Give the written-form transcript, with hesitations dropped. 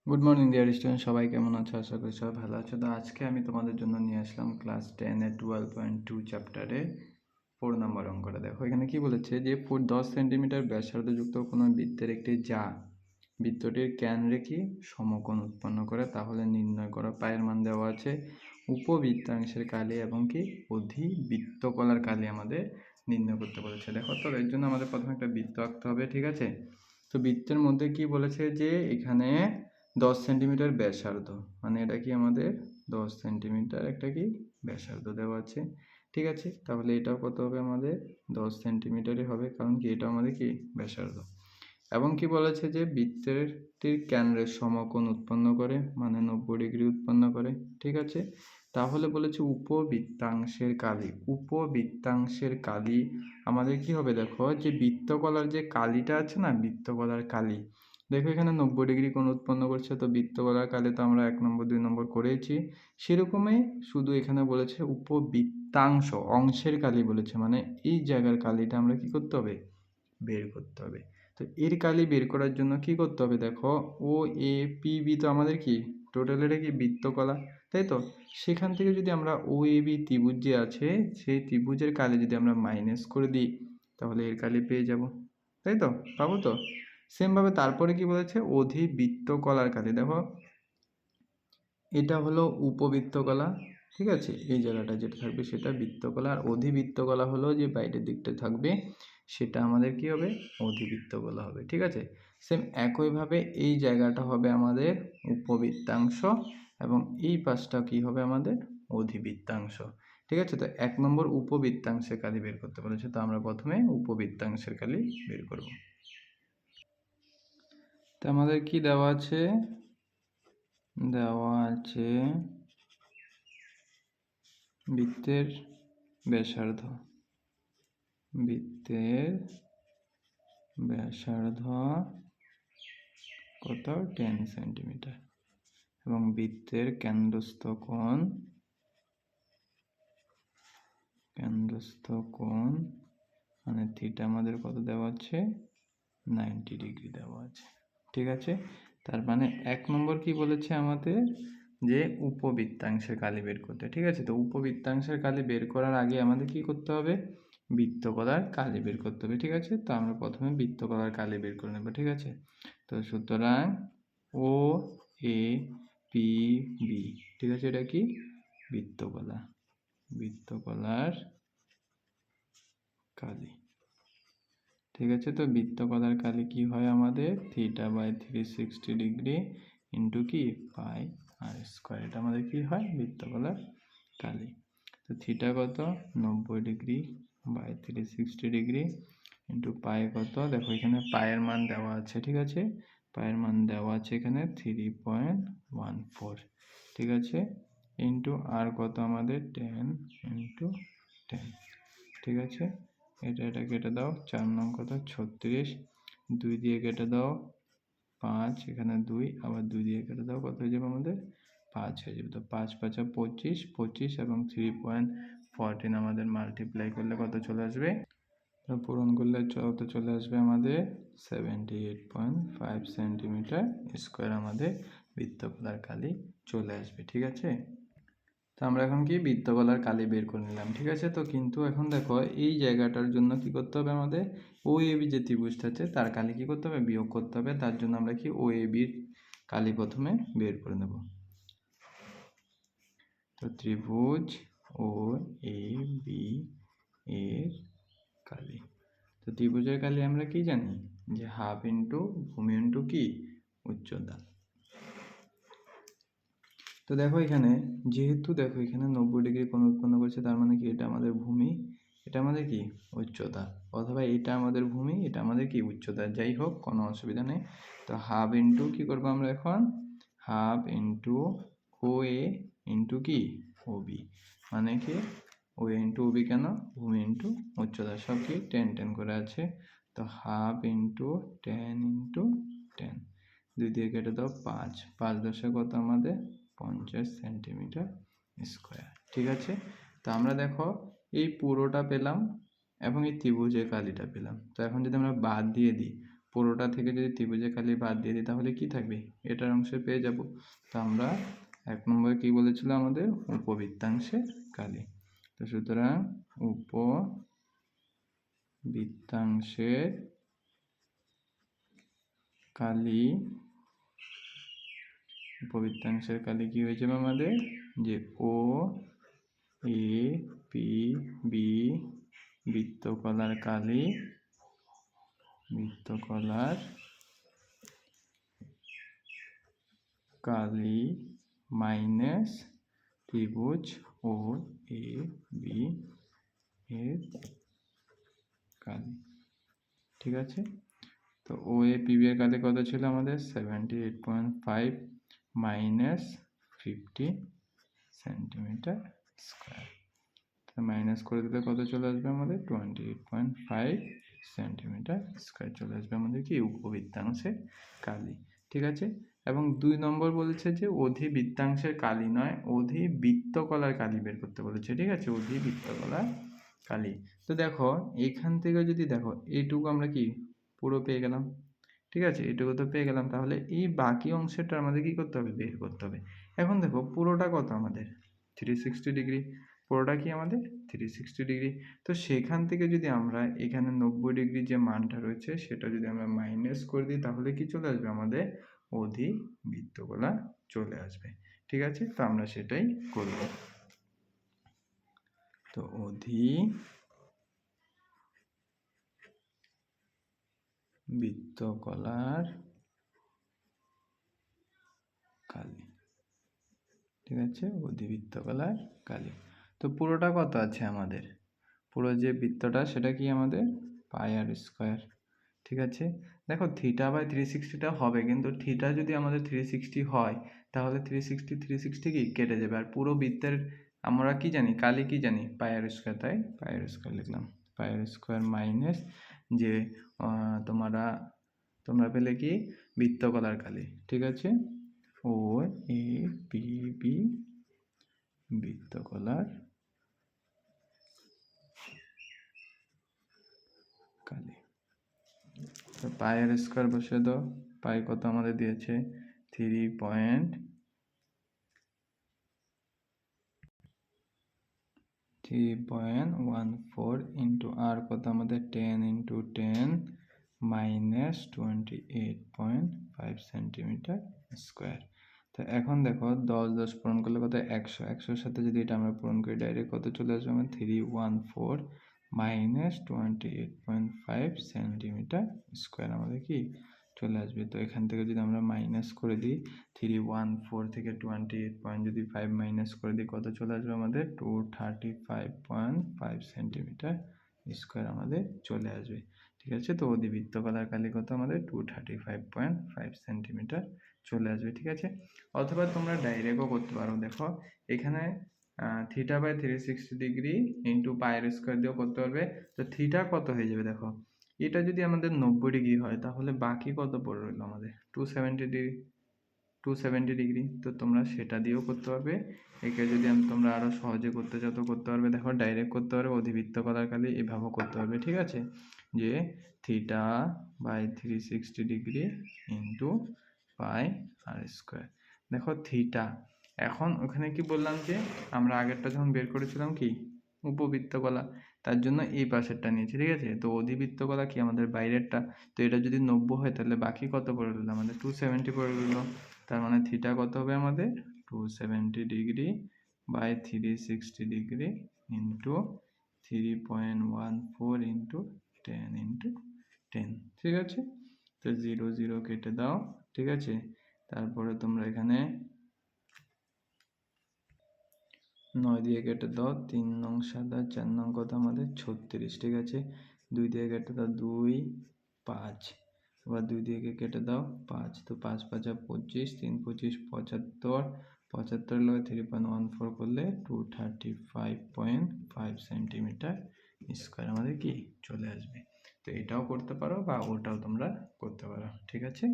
Good morning dear student, সবাই কেমন আছো? আশা করি সবাই ভালো আছো। তো আজকে আমি তোমাদের জন্য নিয়ে আসলাম ক্লাস 10-এর 12.2 চ্যাপ্টারে 4 নম্বর অঙ্কটা। দেখো এখানে কি বলেছে যে 10 সেন্টিমিটার ব্যাসার্ধযুক্ত কোনো বৃত্তের একটি বৃত্তটির কেন্দ্রে কি সমকোণ উৎপন্ন করে, তাহলে নির্ণয় করো। পায়ের মান দেওয়া আছে, উপবৃত্তাংশের কালি এবং কি অধিবৃত্তকলার কালি আমাদের নির্ণয় করতে বলেছে। দেখো, তো এর জন্য আমাদের প্রথমে একটা বৃত্ত আঁকতে হবে, ঠিক আছে? তো বৃত্তের মধ্যে কি বলেছে যে এখানে 10 সেন্টিমিটার ব্যাসার্ধ, মানে এটা কি আমাদের 10 সেন্টিমিটার একটা কি ব্যাসার্ধ দেওয়া আছে, ঠিক আছে? তাহলে এটাও কত হবে? আমাদের 10 সেন্টিমিটারই হবে, কারণ কি এটা আমাদের কি ব্যাসার্ধ। এবং কি বলেছে যে বৃত্তটির কেন্দ্রের সমকোণ উৎপন্ন করে, মানে 90 ডিগ্রি উৎপন্ন করে, ঠিক আছে? তাহলে বলেছে উপবৃত্তাংশের কালি আমাদের কি হবে? দেখো যে বৃত্তকলার যে কালিটা আছে না, বৃত্তকলার কালি, দেখো এখানে 90 ডিগ্রি কোণ উৎপন্ন করছে, তো বৃত্তকলার কালি তো আমরা 1 নম্বর 2 নম্বর করেছি। সেরকমই শুধু এখানে বলেছে উপবৃত্তাংশ অংশের কালি বলেছে, মানে এই জায়গার কালিটা আমরা কি করতে হবে? বের করতে হবে। তো এর কালি বের করার জন্য কি করতে হবে? দেখো, ও এ পি বি তো আমাদের কি টোটাল এটা কি বৃত্তকলা, তাই তো? সেখান থেকে যদি আমরা ও এ বি ত্রিভুজ যে আছে, সেই ত্রিভুজের কালি যদি আমরা মাইনাস করে দিই, তাহলে এর কালি পেয়ে যাব, তাই তো? পাবো তো? সেমভাবে তারপরে কি বলেছে? অধিবৃত্তকলার কালি। দেখো এটা হলো উপবৃত্তকলা, ঠিক আছে? এই জায়গাটা যেটা থাকবে সেটা বৃত্তকলা, আর অধিবৃত্তকলা হলো যে বাইরের দিকটা থাকবে, সেটা আমাদের কি হবে? অধিবৃত্তকলা হবে, ঠিক আছে? সেম একইভাবে এই জায়গাটা হবে আমাদের উপবৃত্তাংশ, এবং এই পাশটা কি হবে? আমাদের অধিবৃত্তাংশ, ঠিক আছে? তো 1 নম্বর উপবৃত্তাংশের কালি বের করতে বলেছে, তো আমরা প্রথমে উপবৃত্তাংশের কালি বের করব। তো আমাদের কি দেওয়া আছে? দেওয়া আছে বৃত্তের ব্যাসার্ধ, বৃত্তের ব্যাসার্ধ কত? 10 সেন্টিমিটার, এবং বৃত্তের কেন্দ্রস্থ কোণ মানে থিটা আমাদের কত দেওয়া আছে? 90 ডিগ্রি দেওয়া আছে, ঠিক আছে? তার মানে 1 নম্বর কি বলেছে আমাদের? যে উপবৃত্তাংশের কালি বের করতে, ঠিক আছে? তো উপবৃত্তাংশের কালি বের করার আগে আমাদের কি করতে হবে? বৃত্তকলার কালি বের করতে হবে, ঠিক আছে? তো আমরা প্রথমে বৃত্তকলার কালি বের করে নেব, ঠিক আছে? তো সুতরাং ও এ পি বি, ঠিক আছে? এটা কি বৃত্তকলার কালি, ঠিক আছে? তো বৃত্তকলার কালি কি হয় আমাদের? θ/360 ডিগ্রি ইন্টু কি পাই আর স্কোয়ার, এটা আমাদের কি হয়? বৃত্তকলার কালি। তো থিটা কত? 90 degree by 360 degree into pi কত? দেখো এখানে পায়ের মান দেওয়া আছে, ঠিক আছে? পায়ের মান দেওয়া আছে এখানে 3.14, ঠিক আছে? ইন্টু আর কত আমাদের? 10 ইন্টু 10, ঠিক আছে? এটা কেটে দাও, 4 নং কত? 36, 2 দিয়ে কেটে দাও 5, এখানে 2, আবার 2 দিয়ে কেটে দাও, কত হয়ে যাবে আমাদের? 5 হয়ে যাবে। তো 5 5 25, 25 এবং 3.14 আমাদের মাল্টিপ্লাই করলে কত চলে আসবে? তো পূরণ করলে কত চলে আসবে আমাদের? 78.5 সেন্টিমিটার স্কোয়ার আমাদের বৃত্তকলার কালি চলে আসবে, ঠিক আছে? তো আমরা এখন কি বৃত্তকলার কালি বের করে নিলাম, ঠিক আছে? তো কিন্তু এখন দেখো এই জায়গাটার জন্য কি করতে হবে আমাদের? ও এ বি যে ত্রিভুজটা আছে তার কালি কি করতে হবে? বিয়োগ করতে হবে। তার জন্য আমরা কি ও এ বির কালি প্রথমে বের করে নেব। তো ত্রিভুজ ও এ বি এর কালি, তো ত্রিভুজের কালি আমরা কি জানি? যে হাফ ইন্টু ভূমি ইন্টু কি উচ্চতা। তো দেখো এখানে যেহেতু দেখো এখানে 90 ডিগ্রি কোণ উৎপন্ন করছে, তার মানে কি এটা আমাদের ভূমি, এটা আমাদের কি উচ্চতা, অথবা এটা আমাদের ভূমি, এটা আমাদের কি উচ্চতা, যাই হোক কোনো অসুবিধা নেই। তো হাফ ইন্টু কি করবো আমরা এখন? হাফ ইন্টু ও এ ইন্টু কি ও বি, মানে কি ও এ ইন্টু ও বি, কেন? ভূমি ইন্টু উচ্চতা, সব কি 10 10 করে আছে। তো হাফ ইন্টু 10 ইন্টু 10, 2 দিয়ে কেটে দাও 5, 5 10 কত আমাদের? 50 সেন্টিমিটার স্কোয়ার, ঠিক আছে? তো আমরা দেখো এই পুরোটা পেলাম এবং এই ত্রিভুজের কালিটা পেলাম। তো এখন যদি আমরা বাদ দিয়ে দিই, পুরোটা থেকে যদি ত্রিভুজের কালি বাদ দিয়ে দিই তাহলে কি থাকবে, এটার অংশে পেয়ে যাব। তো আমরা 1 নম্বরে কি বলেছিল আমাদের, উপবৃত্তাংশের কালি। তো সুতরাং উপবৃত্তাংশের কালি, উপবৃত্তাংশের কালি কি হয়ে যাবে আমাদের, যে ও এ পি বি বৃত্তকলার কালি, বৃত্তকলার কালি মাইনাস ত্রিভুজ ও এ বি এর কালি। ঠিক আছে, তো ও এ পি বি এর কালি কত ছিল আমাদের, 78.5 মাইনাস 50 সেন্টিমিটার স্কোয়ার। মাইনাস করে দিলে কত চলে আসবে আমাদের, 28.5 সেন্টিমিটার স্কোয়ার চলে আসবে আমাদের কি, উপবৃত্তাংশের কালি। ঠিক আছে, এবং 2 নম্বর বলেছে যে অধিবৃত্তাংশের কালি নয়, অধিবৃত্তকলার কালি বের করতে বলেছে। ঠিক আছে, অধিবৃত্তকলার কালি। তো দেখো এখান থেকে যদি দেখো এইটুকু আমরা কি পুরো পেয়ে গেলাম। ঠিক আছে, এটুকু তো পেয়ে গেলাম, তাহলে এই বাকি অংশটা আমাদের কি করতে হবে, বের করতে হবে। এখন দেখো পুরোটা কত আমাদের, 360 ডিগ্রি, পুরোটা কি আমাদের 360 ডিগ্রি। তো সেখান থেকে যদি আমরা এখানে 90 ডিগ্রি যে মানটা রয়েছে সেটা যদি আমরা মাইনাস করে দিই তাহলে কি চলে আসবে আমাদের, অধিবৃত্তকলা চলে আসবে। ঠিক আছে, তো আমরা সেটাই করব। তো অধিবৃত্তকলার কালি। ঠিক আছে, অধিবৃত্তকলার কালি। তো পুরোটা কত আছে আমাদের, পুরো যে বৃত্তটা সেটা কি আমাদের পাই আর স্কোয়ার। ঠিক আছে, দেখো থিটা বাই 360টা হবে, কিন্তু থিটা যদি আমাদের 360 হয় তাহলে 360 কি কেটে যাবে, আর পুরো বৃত্তের আমরা কি জানি, কালি কি জানি, পাই আর স্কোয়ার, তাই পাই আর স্কোয়ার লিখলাম। পাই আর স্কোয়ার মাইনাস যে তোমরা পেলে কি, বৃত্তকলার কালি। ঠিক আছে, ও এ পি বি বৃত্তকলার কালি। তো পাই আর স্কোয়ার বসে দাও, পাই কত আমাদের দিয়েছে 3.14 ইন্টু আর কত আমাদের 10 ইন্টু 10 মাইনাস 28.5 সেন্টিমিটার স্কোয়ার। তো এখন দেখো 10 পূরণ করলে কত, 100, 100-র সাথে যদি এটা আমরা পূরণ করি ডাইরেক্ট কত চলে আসবে আমার, 314 মাইনাস 28.5 সেন্টিমিটার স্কোয়ার আমাদের কি চলে আসবে। তো এখান থেকে যদি আমরা মাইনাস করে দিই 314 থেকে 28.5 মাইনাস করে দিই কত চলে আসবে আমাদের, 235.5 সেন্টিমিটার স্কোয়ার আমাদের চলে আসবে। ঠিক আছে, তো অধিবৃত্তকলার কালি কত আমাদের 235.5 সেন্টিমিটার চলে আসবে। ঠিক আছে, অথবা তোমরা ডাইরেক্টও করতে পারো। দেখো এখানে থিটা বাই 360 ডিগ্রি ইন্টু পায়ের স্কোয়ার দিয়েও করতে পারবে। তো থিটা কত হয়ে যাবে, দেখো এটা যদি আমাদের 90 ডিগ্রি হয় তাহলে বাকি কত পড়ে রইলো আমাদের, 270 ডিগ্রি। তো তোমরা সেটা দিয়েও করতে পারবে। একে যদি তোমরা আরো সহজে করতে চাও তো করতে পারবে। দেখো ডাইরেক্ট করতে পারবে, অধিবৃত্তকলার কালি এভাবেও করতে পারবে। ঠিক আছে, যে theta by 360 degree into pi আর স্কোয়ার। দেখো থিটা, এখন ওখানে কি বললাম যে আমরা আগেরটা যখন বের করেছিলাম কি উপবৃত্তকলা, তার জন্য এই পাশেরটা নিয়েছি। ঠিক আছে, তো অধিবৃত্তকলা কি আমাদের বাইরেরটা, তো এটা যদি 90 হয় তাহলে বাকি কত পড়ে রইল আমাদের, 270 পড়ে রইল। তার মানে থিটা কত হবে আমাদের, 270 degree by 360 degree into 3.14 into 10 into 10। ঠিক আছে, তো 0 0 কেটে দাও। ঠিক আছে, তারপরে তোমরা এখানে 9 দিয়ে কেটে দাও, 3 নং 7 আর 4 নং কত আমাদের 36। ঠিক আছে, 2 দিয়ে কেটে দাও 2 5, এবার 2 দিয়ে কেটে দাও 5, তো 5 5 25, 3 25 75, 75 লগে 3.14 করলে 235.5 সেন্টিমিটার স্কোয়ার আমাদের কি চলে আসবে। তো এটাও করতে পারো বা ওটাও তোমরা করতে পারো। ঠিক আছে।